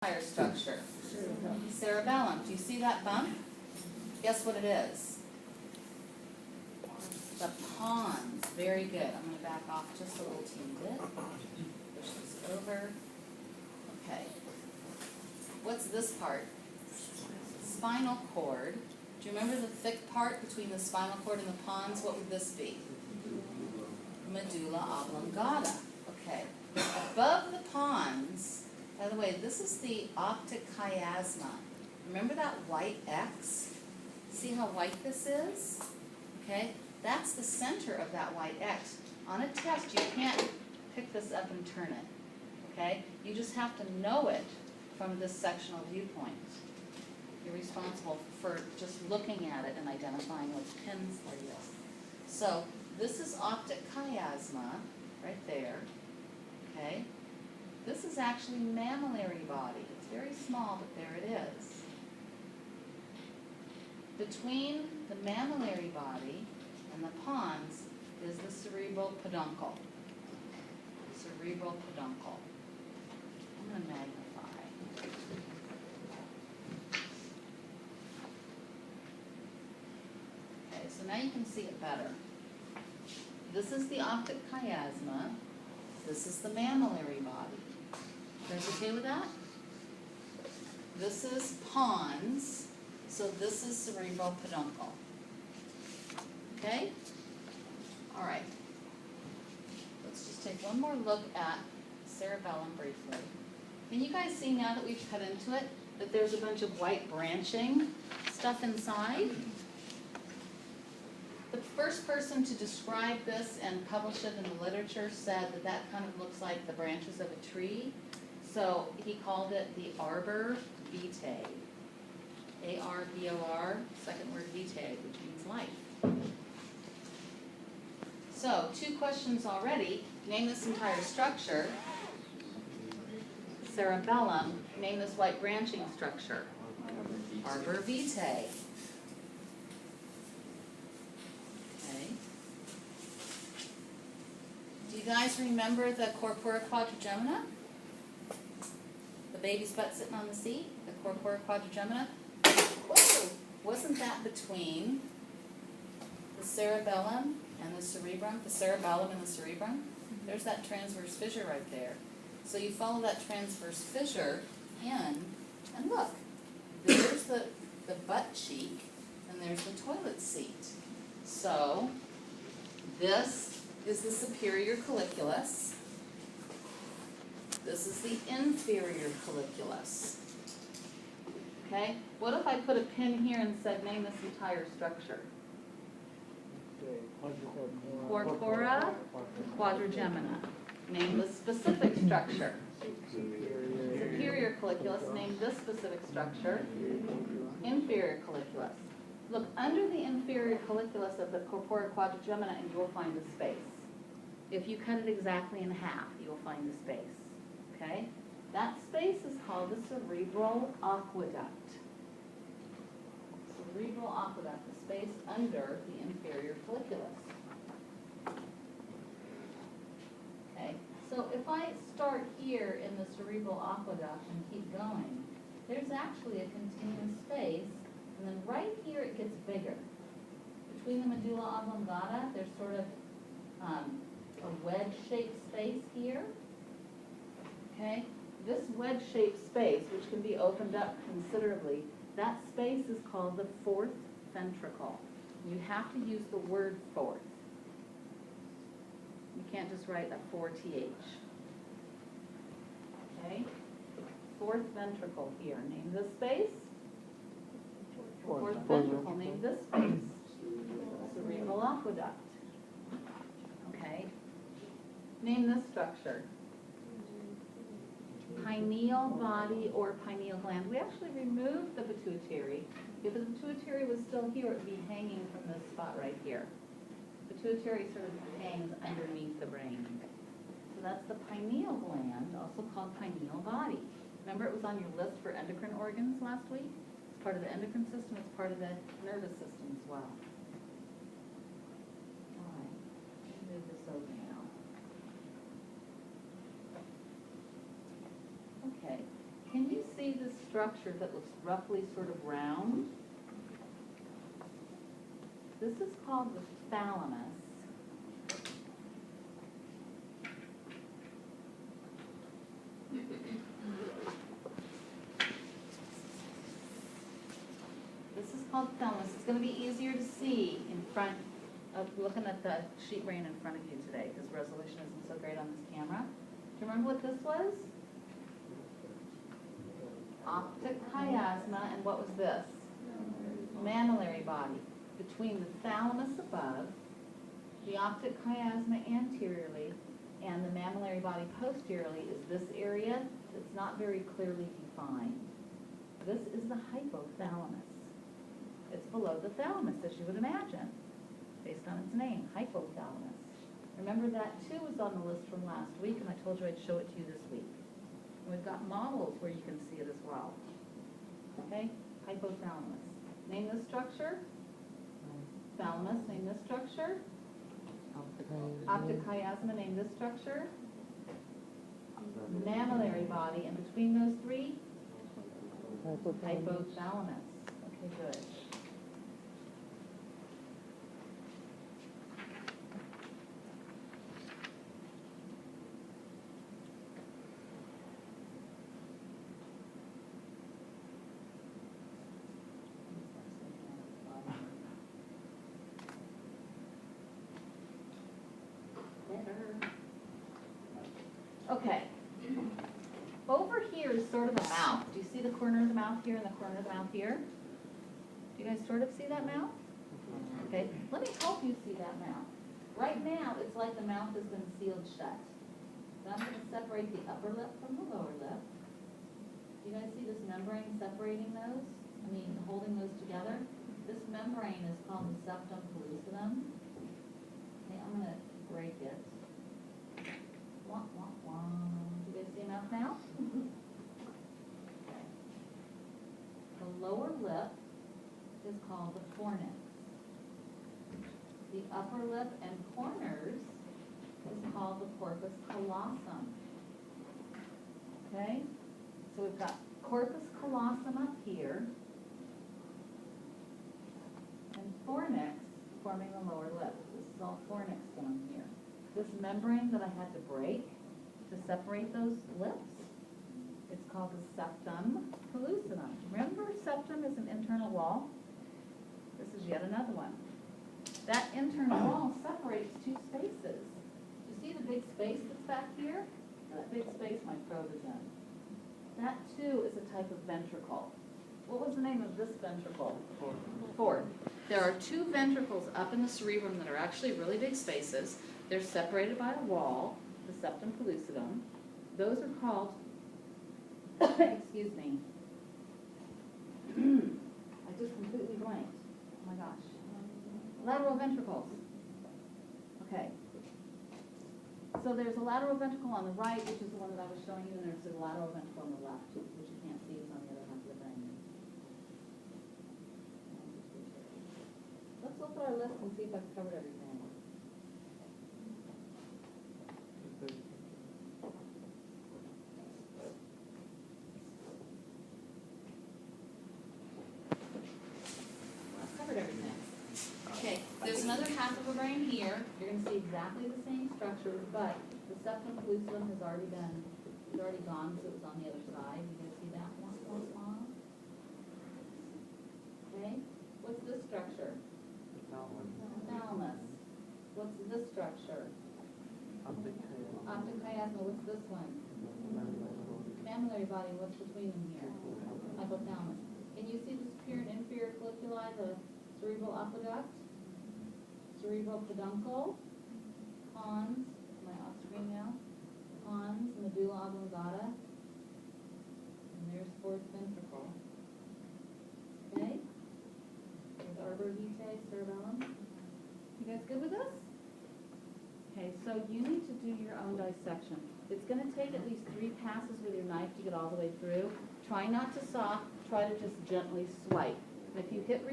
entire structure? Cerebellum. Do you see that bump? Guess what it is? The pons. Very good. I'm going to back off just a little teeny bit. Push this over. Okay. What's this part? Spinal cord. Do you remember the thick part between the spinal cord and the pons? What would this be? Medulla oblongata. Okay. Above the pons, by the way, this is the optic chiasma. Remember that white X? See how white this is? Okay. That's the center of that white X. On a test, you can't pick this up and turn it. Okay? You just have to know it from this sectional viewpoint. You're responsible for just looking at it and identifying what pins for you. So this is optic chiasma right there. Okay? This is actually mammillary body. It's very small, but there it is. Between the mammillary body and the pons is the cerebral peduncle. Cerebral peduncle. I'm going to magnify. Okay, so now you can see it better. This is the optic chiasma. This is the mammillary body. You guys okay with that? This is pons. So this is cerebral peduncle. Okay? All right. Let's just take one more look at cerebellum briefly. Can you guys see now that we've cut into it that there's a bunch of white branching stuff inside? The first person to describe this and publish it in the literature said that that kind of looks like the branches of a tree. So he called it the arbor vitae. A-R-B-O-R, second word vitae, which means life. So, 2 questions already. Name this entire structure. Cerebellum. Name this white branching structure. Arbor vitae. Okay. Do you guys remember the corpora quadrigemina? The baby's butt sitting on the seat? The corpora quadrigemina? Whoa! Wasn't that between the cerebellum and the cerebrum? The cerebellum and the cerebrum? There's that transverse fissure right there. So you follow that transverse fissure in, and look, there's the butt cheek, and there's the toilet seat. So this is the superior colliculus. This is the inferior colliculus. Okay? What if I put a pin here and said, name this entire structure? Corpora quadrigemina. Name the specific structure. Superior colliculus. Name this specific structure. Inferior colliculus. Look under the inferior colliculus of the corpora quadrigemina and you will find the space. If you cut it exactly in half, you will find the space. Okay? That space is called the cerebral aqueduct. Cerebral aqueduct, the space under the inferior colliculus. Okay, so if I start here in the cerebral aqueduct and keep going, there's actually a continuous space, and then right here it gets bigger. Between the medulla oblongata, there's sort of a wedge-shaped space here. Okay? This wedge-shaped space, which can be opened up considerably, that space is called the fourth ventricle. You have to use the word fourth. You can't just write a 4th. Okay? Fourth ventricle here. Name this space. Fourth ventricle. Name this space. Cerebral aqueduct. Okay? Name this structure. Pineal body or pineal gland. We actually removed the pituitary. If the pituitary was still here, it would be hanging from this spot right here. Pituitary sort of hangs underneath the brain. So that's the pineal gland, also called pineal body. Remember it was on your list for endocrine organs last week? It's part of the endocrine system, it's part of the nervous system as well. All right, let me move this over now. Okay, can you see structure that looks roughly sort of round. This is called the thalamus. This is called thalamus. It's going to be easier to see in front of looking at the sheet brain in front of you today because resolution isn't so great on this camera. Do you remember what this was? Optic chiasma, and what was this? Mammillary body. Between the thalamus above, the optic chiasma anteriorly, and the mammillary body posteriorly is this area that's not very clearly defined. This is the hypothalamus. It's below the thalamus, as you would imagine, based on its name, hypothalamus. Remember that too was on the list from last week, and I told you I'd show it to you this week. And we've got models where you can see it as well. Okay, hypothalamus. Name this structure. Thalamus, name this structure. Optic chiasma, name this structure. Mammillary body, and between those three, hypothalamus. Okay, good. Okay. Over here is sort of a mouth. Do you see the corner of the mouth here and the corner of the mouth here? Do you guys sort of see that mouth? Okay, let me help you see that mouth. Right now, it's like the mouth has been sealed shut. So I'm going to separate the upper lip from the lower lip. Do you guys see this membrane separating those? I mean, holding those together? This membrane is called the septum pellucidum. Okay, I'm going to break it. Wah, wah, wah. Do you guys see a mouth now? Okay. The lower lip is called the fornix. The upper lip and corners is called the corpus callosum. Okay? So we've got corpus callosum up here and fornix forming the lower lip. This is all fornix down here. This membrane that I had to break to separate those lips, it's called the septum pellucidum. Remember, septum is an internal wall? This is yet another one. That internal wall separates two spaces. You see the big space that's back here? That big space my probe is in. That too is a type of ventricle. What was the name of this ventricle? Fourth. There are two ventricles up in the cerebrum that are actually really big spaces. They're separated by a wall, the septum pellucidum. Those are called, excuse me, I just completely blanked. Oh my gosh. Lateral ventricles. Okay. So there's a lateral ventricle on the right, which is the one that I was showing you, and there's a lateral ventricle on the left, which you can't see, is on the other half of the brain. Let's look at our list and see if I've covered everything. Okay, there's another half of a brain here. You're going to see exactly the same structure, but the septum pellucidum has already been, it's already gone, so it was on the other side. You guys see that one? Okay, what's this structure? Thalamus. What's this structure? Optic chiasma. What's this one? Mammillary body. What's between them here? Hypothalamus. Can you see the superior and inferior colliculi, the cerebral aqueduct, cerebral peduncle, pons, am I off screen now? Pons, medulla oblongata, and there's fourth ventricle. Okay? There's arbor vitae, cerebellum. You guys good with this? Okay, so you need to do your own dissection. It's going to take at least 3 passes with your knife to get all the way through. Try not to saw, try to just gently swipe. And if you hit